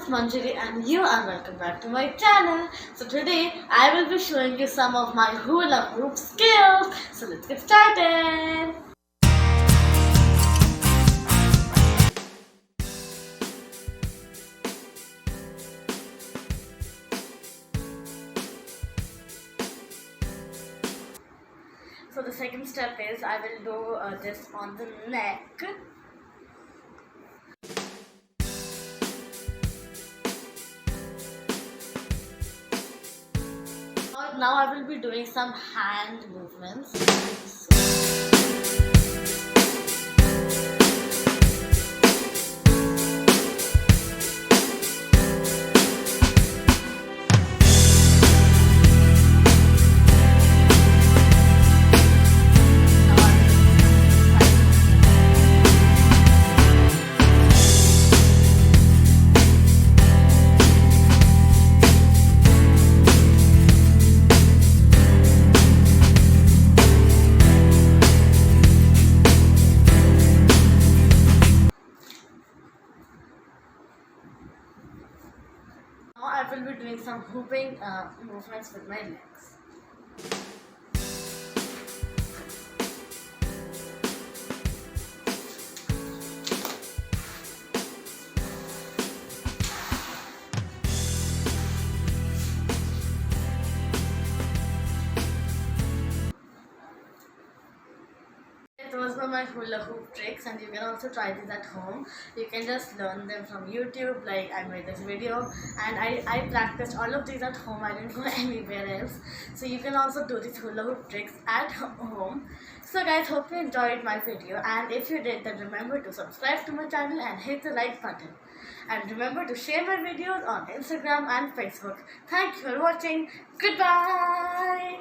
Manjari and you are welcome back to my channel. So today I will be showing you some of my hula hoop skills. So let's get started. So the second step is I will do this on the neck. Now I will be doing some hand movements. Now I will be doing some hooping movements with my legs. Those were my hula hoop tricks, and you can also try these at home. You can just learn them from YouTube. Like, I made this video and I practiced all of these at home. I didn't go anywhere else. So you can also do these hula hoop tricks at home. So guys, hope you enjoyed my video, and if you did, then remember to subscribe to my channel and hit the like button. And remember to share my videos on Instagram and Facebook. Thank you for watching. Goodbye.